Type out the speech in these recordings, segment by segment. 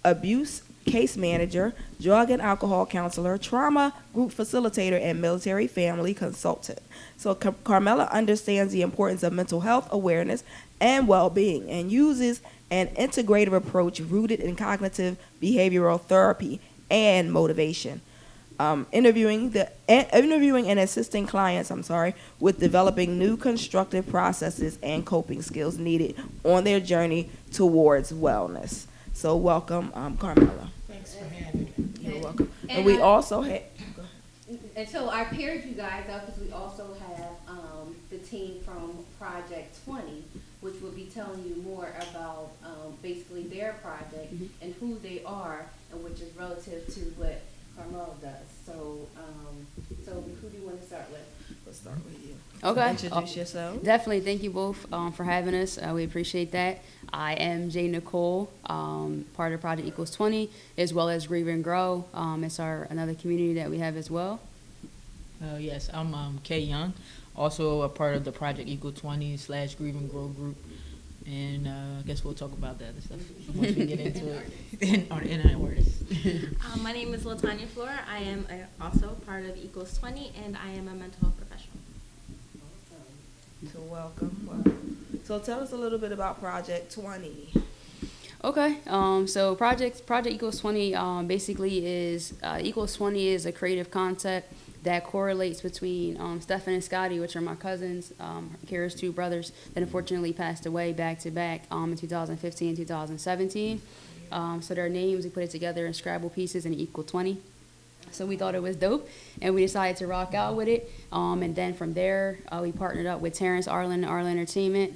abuse case manager, drug and alcohol counselor, trauma group facilitator, and military family consultant. So Carmela understands the importance of mental health awareness and well-being and uses an integrative approach rooted in cognitive behavioral therapy and motivation. Interviewing and assisting clients, with developing new constructive processes and coping skills needed on their journey towards wellness. So welcome, Carmela. Thanks for having me. You're welcome. And we also had. And so I paired you guys up because we also have the team from Project 20, which will be telling you more about basically their project and who they are, and which is relative to what Carmel does. So, so who do you want to start with? Let's start with you. Okay. Introduce yourself. Definitely. Thank you both for having us. We appreciate that. I am Jay Nicole, part of Project Equals 20, as well as Grieve and Grow. It's another community that we have as well. Yes, I'm Kay Young, also a part of the Project Equal 20 / Grieve and Grow group. And I guess we'll talk about the other stuff once we get into it in our words. My name is Latanya Flora. I am also part of Equals 20, and I am a mental health professional. So welcome. So tell us a little bit about Project 20. Okay. So Project Equals 20 basically is Equals 20 is a creative concept that correlates between Stephen and Scotty, which are my cousins, Kara's two brothers that unfortunately passed away back to back in 2015 and 2017. So their names, we put it together in Scrabble pieces and equal 20. So we thought it was dope, and we decided to rock out with it. And then from there, we partnered up with Terrence Arlen Entertainment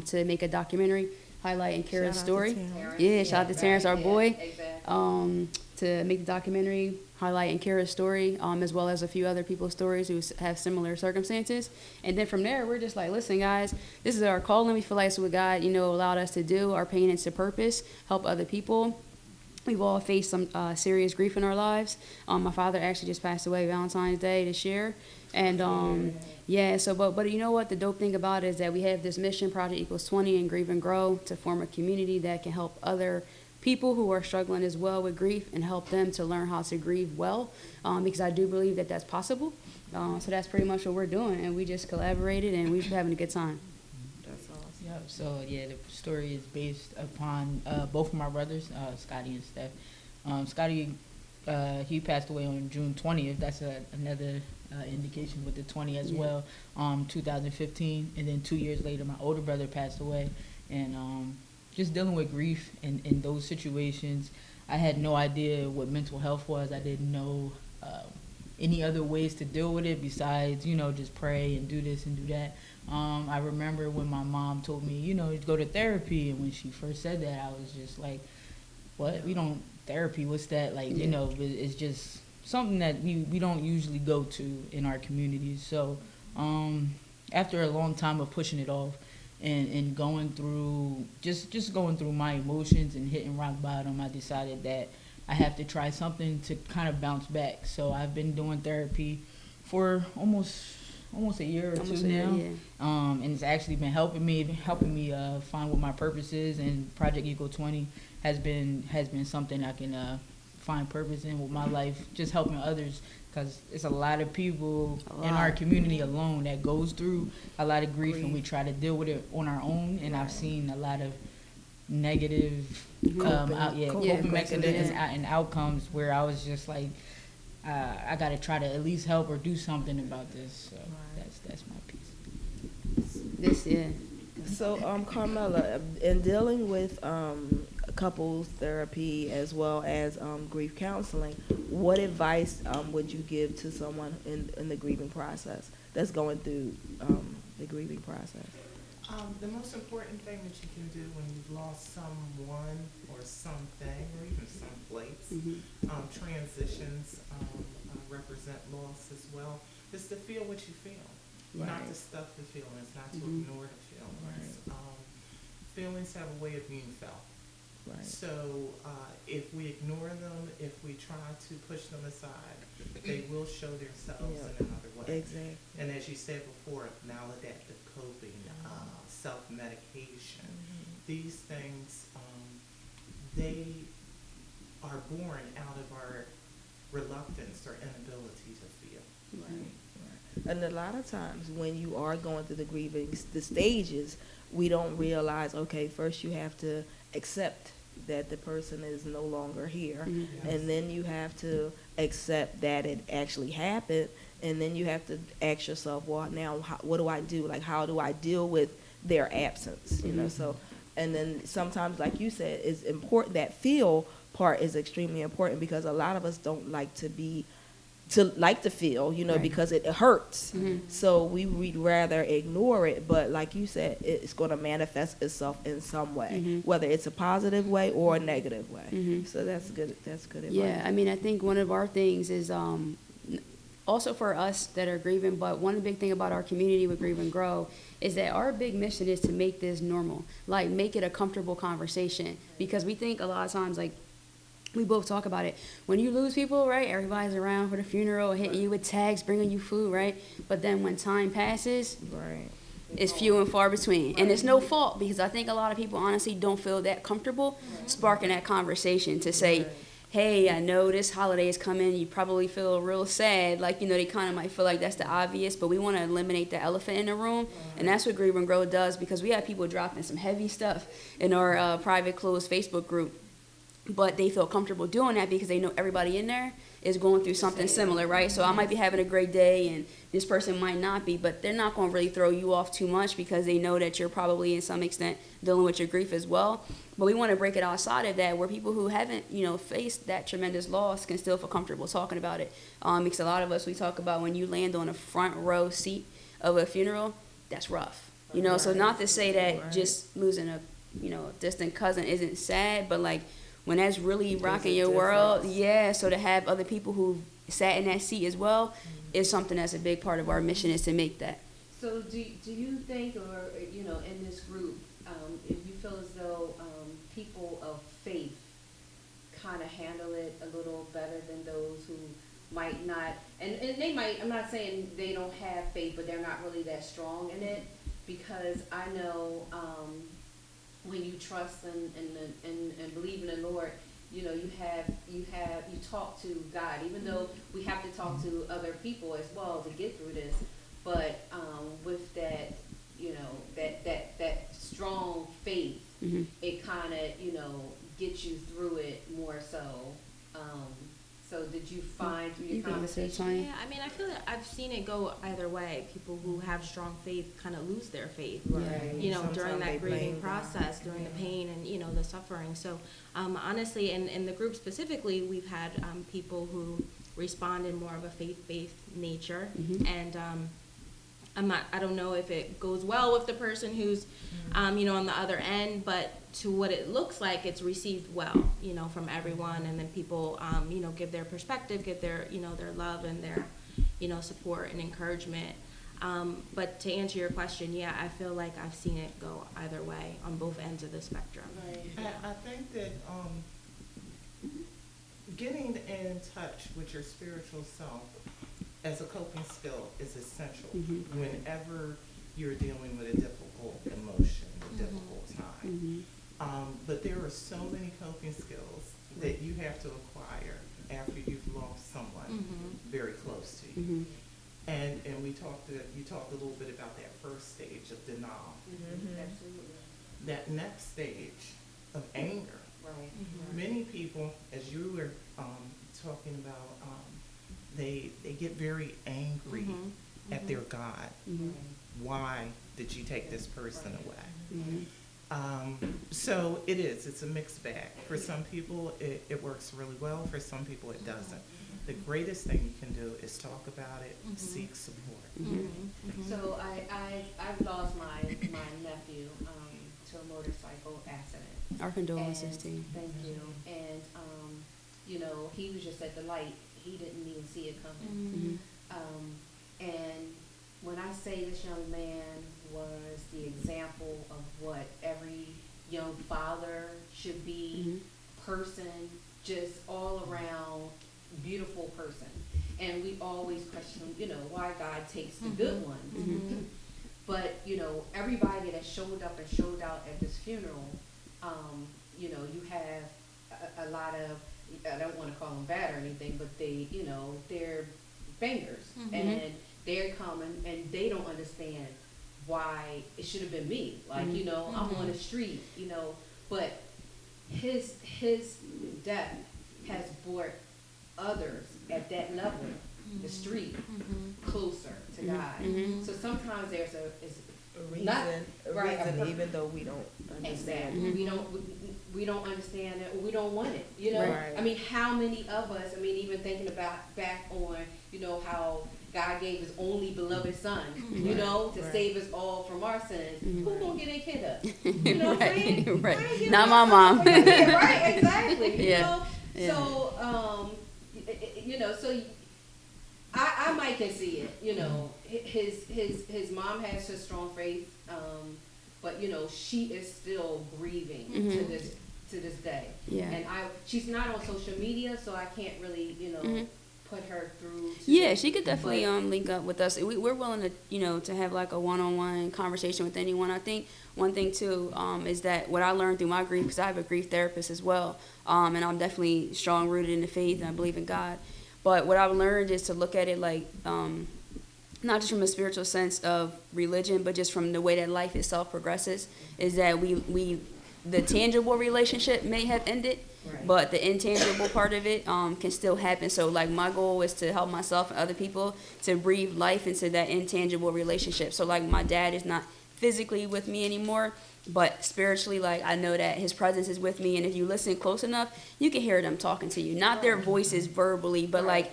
to make a documentary highlighting Kara's story. Shout out to Terrence, our boy. Exactly. To make the documentary highlighting Kara's story, as well as a few other people's stories who have similar circumstances. And then from there, we're just like, listen, guys, this is our calling. We feel like it's what God, allowed us to do, our pain into purpose, help other people. We've all faced some serious grief in our lives. My father actually just passed away Valentine's Day this year. And but you know what? The dope thing about it is that we have this mission, Project Equals 20 and Grieve and Grow, to form a community that can help other people who are struggling as well with grief and help them to learn how to grieve well, because I do believe that that's possible. So that's pretty much what we're doing, and we just collaborated and we've been having a good time. That's awesome. Yep. So yeah, the story is based upon both of my brothers, Scotty and Steph. Scotty, he passed away on June 20th. That's another indication with the 20 as well. 2015, and then 2 years later, my older brother passed away, and just dealing with grief in those situations, I had no idea what mental health was. I didn't know any other ways to deal with it besides, just pray and do this and do that. I remember when my mom told me, to go to therapy, and when she first said that, I was just like, what? We don't therapy? What's that? Like, it's just something that we don't usually go to in our communities. So after a long time of pushing it off, and going through just going through my emotions and hitting rock bottom, I decided that I have to try something to kind of bounce back. So I've been doing therapy for almost a year or two now, and it's actually been helping me find what my purpose is. And Project Equal 20 has been something I can find purpose in with my life, just helping others. Because it's a lot of people in our community alone that goes through a lot of grief, and we try to deal with it on our own. And I've seen a lot of negative coping mechanisms and outcomes where I was just like, I got to try to at least help or do something about this. So that's my piece. So Carmela, in dealing with couples therapy as well as grief counseling, what advice would you give to someone in the grieving process that's going through the grieving process? The most important thing that you can do when you've lost someone or something or even someplace, transitions represent loss as well, is to feel what you feel, not to stuff the feelings, not to ignore the feelings. Feelings have a way of being felt. Right. So if we ignore them, if we try to push them aside, they will show themselves in another way. Exactly. And as you said before, maladaptive coping, self-medication, these things, they are born out of our reluctance or inability to feel. Right. And a lot of times when you are going through the grieving, the stages, we don't realize, okay, first you have to accept that the person is no longer here. Mm-hmm. And then you have to accept that it actually happened. And then you have to ask yourself, well, now what do I do? Like, how do I deal with their absence? You know, so, and then sometimes, like you said, it's important, that feel part is extremely important, because a lot of us don't like to feel, you know, Right. because it hurts. Mhm. So we'd rather ignore it, but like you said, it's going to manifest itself in some way, Mhm. whether it's a positive way or a negative way. Mhm. So that's good. That's good advice. Yeah, I mean, I think one of our things is also for us that are grieving, but one big thing about our community with Grieve and Grow is that our big mission is to make this normal, like make it a comfortable conversation, because we think a lot of times, like, we both talk about it. When you lose people, right, everybody's around for the funeral, hitting you with tags, bringing you food, right? But then when time passes, Right. it's few and far between. And it's no fault, because I think a lot of people honestly don't feel that comfortable sparking that conversation to say, hey, I know this holiday is coming. You probably feel real sad. Like, you know, they kind of might feel like that's the obvious, but we want to eliminate the elephant in the room. And that's what Grieve and Grow does, because we have people dropping some heavy stuff in our private closed Facebook group. But they feel comfortable doing that because they know everybody in there is going through something similar, right? So I might be having a great day and this person might not be, but they're not going to really throw you off too much because they know that you're probably in some extent dealing with your grief as well. But we want to break it outside of that, where people who haven't, you know, faced that tremendous loss can still feel comfortable talking about it. Because a lot of us, we talk about when you land on a front row seat of a funeral, that's rough. You know, so not to say that just losing a, you know, distant cousin isn't sad, but like, when that's really rocking your world, yeah, so to have other people who sat in that seat as well is something that's a big part of our mission, is to make that. So do you think, or, you know, in this group, if you feel as though people of faith kind of handle it a little better than those who might not, and they might, I'm not saying they don't have faith, but they're not really that strong in it, because I know when you trust and believe in the Lord, you know, you talk to God, even though we have to talk to other people as well to get through this. But with that, you know, that strong faith, it kind of, you know, gets you through it more so. So did you find through your conversation? Yeah, I mean, I feel that I've seen it go either way. People who have strong faith kind of lose their faith, Right. you know, during Sometimes they that grieving blame process, God. during the pain and, you know, the suffering. So honestly, in the group specifically, we've had people who respond in more of a faith-based nature. And I don't know if it goes well with the person who's, you know, on the other end, but to what it looks like, it's received well, you know, from everyone. And then people, you know, give their perspective, give their, you know, their love and their, you know, support and encouragement. But to answer your question, yeah, I feel like I've seen it go either way on both ends of the spectrum. Right. I think that getting in touch with your spiritual self as a coping skill is essential whenever you're dealing with a difficult emotion, a difficult time. But there are so many coping skills that you have to acquire after you've lost someone very close to you. And you talked a little bit about that first stage of denial. Absolutely. That next stage of anger. Right. Many people, as you were talking about, they get very angry at their God. Why did you take this person away? So it's a mixed bag. For some people, it works really well. For some people, it doesn't. The greatest thing you can do is talk about it, seek support. So I've lost my nephew to a motorcycle accident. Our condolences to you. Thank you. And you know, he was just at the light. He didn't even see it coming. And when I say this young man was the example of what every young father should be, person, just all around beautiful person. And we always question, you know, why God takes the good ones. But, you know, everybody that showed up and showed out at this funeral, you know, you have a lot of I don't want to call them bad or anything, but they, you know, they're bangers, and they're coming, and they don't understand why it should have been me. Like, you know, I'm on the street, you know, but his death has brought others at that level, the street, closer to God. So sometimes there's a reason, even though we don't understand. Exactly. We don't understand it, or we don't want it. You know, Right. I mean, how many of us? I mean, even thinking about back on, you know, how God gave His only beloved Son, you know, to save us all from our sins. Who gonna get their kid up? You know what I'm saying? Right. I ain't giving Not my mom. Yeah, right. Exactly. Yeah. You know. Yeah. So, you know, so I might can see it. You know, his mom has her strong faith, but you know, she is still grieving to this day. Yeah. And she's not on social media, so I can't really, you know, put her through. Yeah, she could definitely link up with us. We're willing to, you know, to have like a one-on-one conversation with anyone. I think one thing too is that what I learned through my grief, because I have a grief therapist as well, and I'm definitely strong rooted in the faith and I believe in God. But what I've learned is to look at it like not just from a spiritual sense of religion, but just from the way that life itself progresses. Is that the tangible relationship may have ended, but the intangible part of it can still happen. So like my goal is to help myself and other people to breathe life into that intangible relationship. So like my dad is not physically with me anymore, but spiritually, like I know that his presence is with me, and if you listen close enough, you can hear them talking to you. Not their voices verbally, but like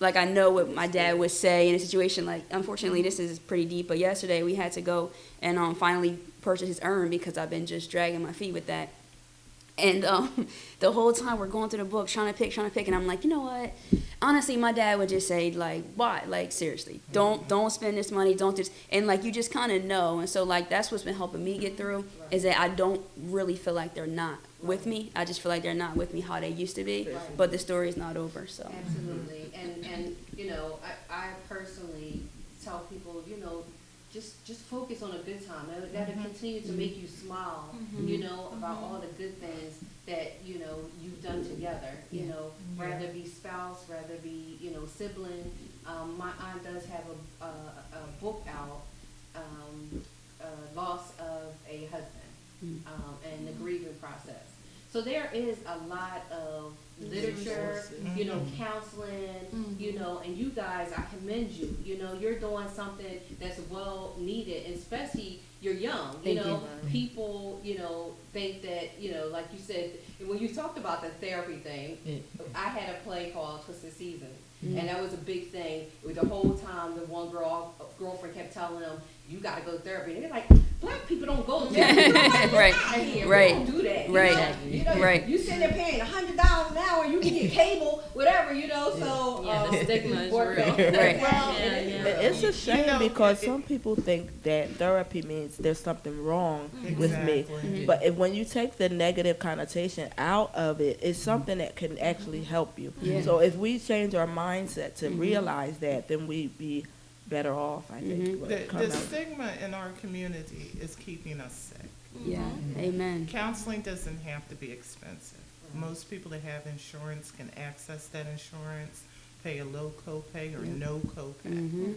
I know what my dad would say in a situation. Like, unfortunately, this is pretty deep, but yesterday we had to go and finally purchase his urn because I've been just dragging my feet with that. And the whole time we're going through the book, trying to pick, and I'm like, you know what? Honestly, my dad would just say, like, why? Like, seriously, don't spend this money, don't just, and like, you just kind of know. And so, like, that's what's been helping me get through, is that I don't really feel like they're not with me. I just feel like they're not with me how they used to be, but the story is not over, so. Absolutely. And you know, I personally tell people, you know, just focus on a good time. That'll continue to make you smile, you know, about all the good things that, you know, you've done together, you know, rather be spouse, rather be, you know, sibling. My aunt does have a book out, Loss of a Husband, and the grieving process. So there is a lot of literature, you know, counseling, you know, and you guys, I commend you. You know, you're doing something that's well needed, and especially you're young. You know, people, you know, think that, you know, like you said, when you talked about the therapy thing, I had a play called Twisted Season, and that was a big thing. With the whole time, the one girlfriend kept telling them, "You got to go to therapy." And they're like, "Black people don't go to therapy." Right. We don't do that. You know, you sitting there paying $100 an hour, you can get cable, whatever, you know. So the stigma is real. It's a shame because some people think that therapy means there's something wrong with me. But when you take the negative connotation out of it, it's something that can actually help you. So if we change our mindset to realize that, then we'd be better off, I think. The stigma in our community is keeping us sick. Yeah, amen. Counseling doesn't have to be expensive. Most people that have insurance can access that insurance, pay a low copay or no copay.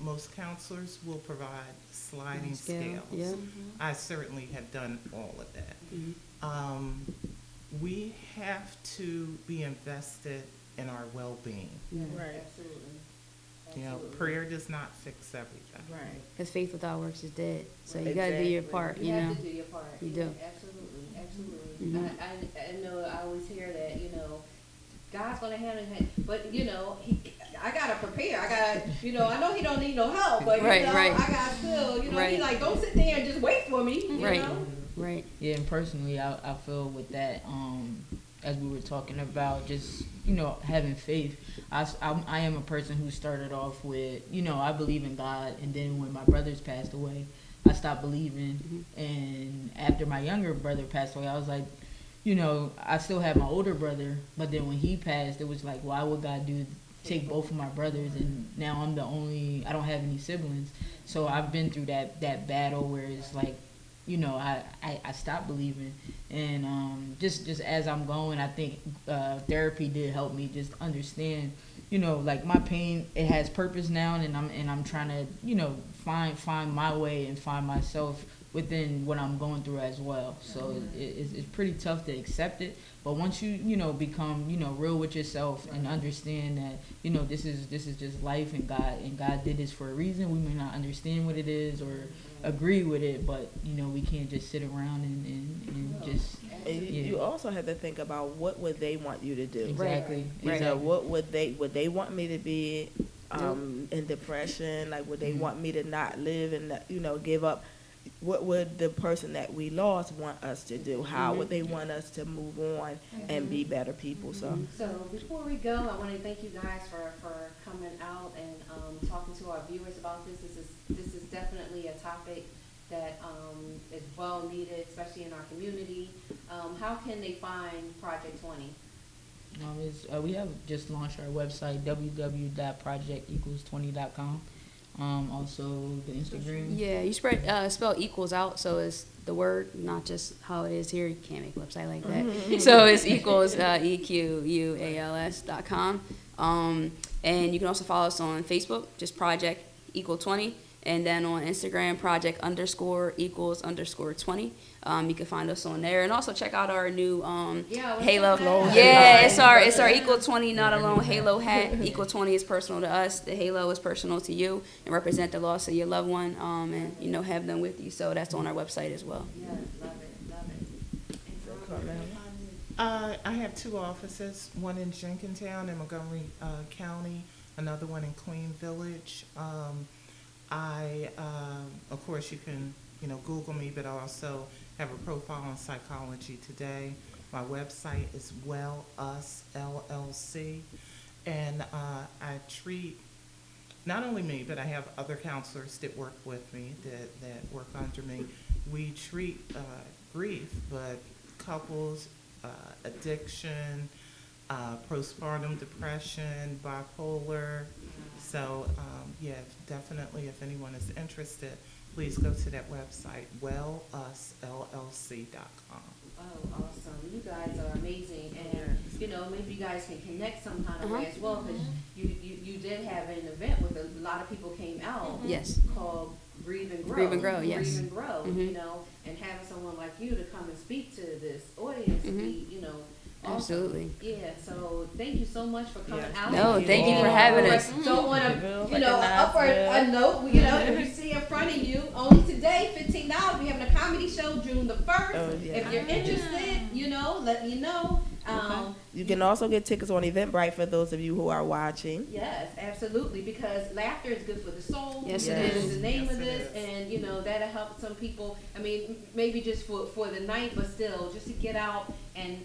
Most counselors will provide sliding scales. I certainly have done all of that. We have to be invested in our well-being. Absolutely. You know, prayer does not fix everything. Because faith without works is dead. So you got to do your part, you know. have to do your part. You do. Absolutely. I know I always hear that, you know, God's going to handle it. But, you know, I got to prepare. I got to, you know, I know He don't need no help, but, you know, I got to still, you know, He's like, don't sit there and just wait for me, you know. Yeah, and personally, I feel with that, as we were talking about, just, you know, having faith. I am a person who started off with, you know, I believe in God, and then when my brothers passed away, I stopped believing. And after my younger brother passed away, I was like, you know, I still have my older brother, but then when he passed, it was like, why would God take both of my brothers, and now I'm the only, I don't have any siblings. So I've been through that battle where it's like, I stopped believing. And just as I'm going, I think therapy did help me just understand, like my pain, it has purpose now, and I'm trying to, find my way and find myself within what I'm going through as well. So it's pretty tough to accept it, but once you become real with yourself and understand that this is just life, and God did this for a reason. We may not understand what it is or agree with it, but we can't just sit around and just. And you also have to think about what would they want you to do. Exactly. What would they want me to be in depression? Like, would they want me to not live and give up? What would the person that we lost want us to do? How would they want us to move on and be better people? So before we go, I want to thank you guys for coming out and talking to our viewers about this. This is definitely a topic that is well needed, especially in our community. How can they find Project 20? We have just launched our website, www.projectequals20.com. Also the Instagram. Yeah, you spell equals out, so it's the word, not just how it is here. You can't make a website like that. So it's equals EQUALS.com. And you can also follow us on Facebook, just Project Equal 20. And then on Instagram, project_equals_20. You can find us on there, and also check out our new Halo. Yeah, it's our Equal 20 Not Alone Halo hat. Equal 20 is personal to us. The Halo is personal to you, and represent the loss of your loved one, and have them with you. So that's on our website as well. Yeah, love it. I have 2 offices, one in Jenkintown in Montgomery County, another one in Queen Village. Of course, you can, Google me, but I also have a profile on Psychology Today. My website is Well Us LLC, and I treat not only me, but I have other counselors that work with me, that work under me. We treat grief, but couples, addiction, postpartum depression, bipolar. So, definitely, if anyone is interested, please go to that website, wellusllc.com. Oh, awesome. You guys are amazing. And, maybe you guys can connect some kind of way as well, because you did have an event with a lot of people came out. Yes. Called Grieve and Grow. Grieve and Grow, yes. Grieve and Grow, and having someone like you to come and speak to this audience, awesome. Absolutely. Yeah, so thank you so much for coming out. No, thank you for having us. Don't want to, up for a note, if you see in front of you, only today, $15. We having a comedy show June the 1st. Oh, yeah. If you're interested, let me know. You can also get tickets on Eventbrite for those of you who are watching. Yes, absolutely, because laughter is good for the soul. Yes, it is is. the name of this, and that'll help some people. I mean, maybe just for the night, but still, just to get out and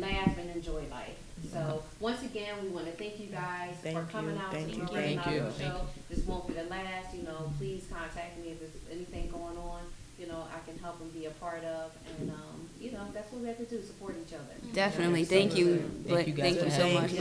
laugh and enjoy life. So once again, we want to thank you guys for coming out to the show. This won't be the last. Please contact me if there's anything going on. I can help and be a part of, and that's what we have to do: support each other. Definitely. Thank you. Thank you guys Thank you so much.